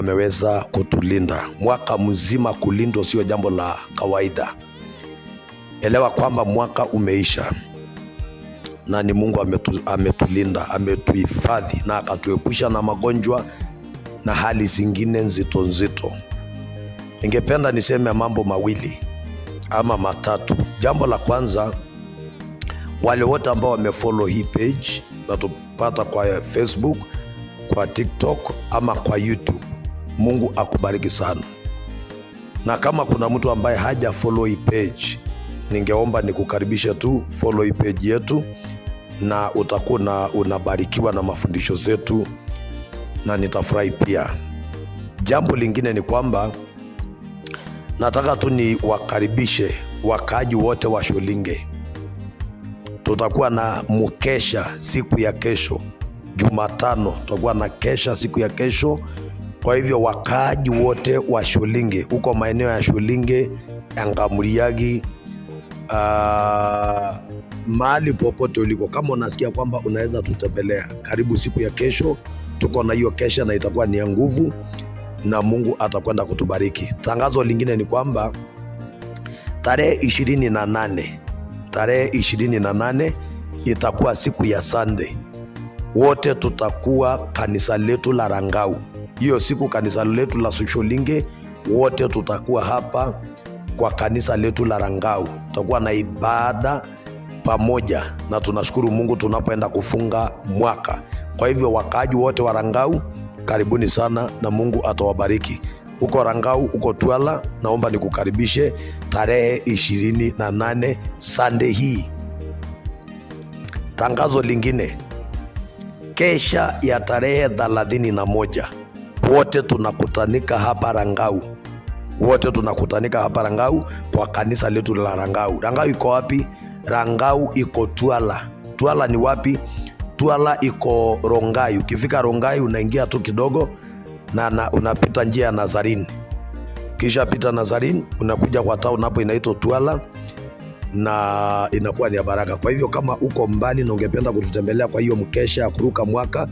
ameweza kutulinda. Mwaka mzima kulindwa sio jambo la kawaida. Elewa kwamba mwaka umeisha na ni Mungu ametulinda, ametuhifadhi na akatuepusha na magonjwa na hali zingine nzito nzito. Ningependa niseme mambo mawili ama matatu. Jambo la kwanza, wale wote ambao wamefollow hii page na tupata kwa Facebook, kwa TikTok ama kwa YouTube, Mungu akubariki sana. Na kama kuna mtu ambaye haja follow hii page, ningeomba nikukaribisha tu follow hii page yetu, na utakuwa unabarikiwa na mafundisho zetu na nitafurahi pia. Jambo lingine ni kwamba nataka tu ni wakaribishe wakaaji wote wa Shulinge. Tutakuwa na mkesha siku ya kesho, Jumatano tutakuwa na kesha siku ya kesho. Kwa hivyo wakaaji wote wa Shulinge, uko maeneo ya Shulinge, Yangamuriagi, mahali popote uliko, kama unasikia kwamba unaweza tutembelea, karibu siku ya kesho. Tuko na hiyo kesha na itakuwa ni ya nguvu na Mungu atakwenda kutubariki. Tangazo lingine ni kwamba tarehe 28 itakuwa siku ya Sunday. Wote tutakuwa kanisa letu la Rangau. Hiyo siku kanisa letu la Shulinge wote tutakuwa hapa kwa kanisa letu la Rangau. Tutakuwa na ibada pamoja na tunashukuru Mungu tunapoenda kufunga mwaka. Kwa hivyo wakaaji wote wa Rangau, karibuni sana na Mungu atawabariki. Uko Rangau, uko Twala, naomba nikukaribishe tarehe 28 Sunday hii. Tangazo lingine, kesha ya tarehe 31 wote tunakutanika hapa Rangau. Wote tunakutanika hapa Rangau kwa kanisa letu la Rangau. Rangau iko wapi? Rangau iko Twala. Twala ni wapi? Twala iko Rongai. Ukifika Rongai unaingia tu kidogo na unapita njia ya Nazarini. Kisha pita Nazarini unakuja kwa town hapo inaitwa Twala na inakuwa ni ya baraka. Kwa hivyo kama uko mbali na ungependa kututembelea kwa hiyo mkesha ya kuruka mwaka,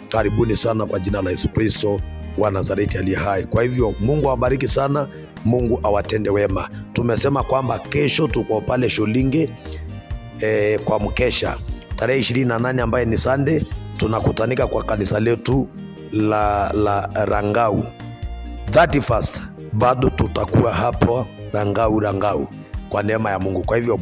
karibuni sana kwa jina la Yesu Kristo wa Nazareti aliye hai. Kwa hivyo Mungu awabariki sana, Mungu awatende wema. Tumesema kwamba kesho tuko pale Shulinge kwa mkesha tarehe 28 ambaye ni Sunday, tunakutanika kwa kanisa letu la Rangau. 31st bado tutakuwa hapo Rangau kwa neema ya Mungu. Kwa hivyo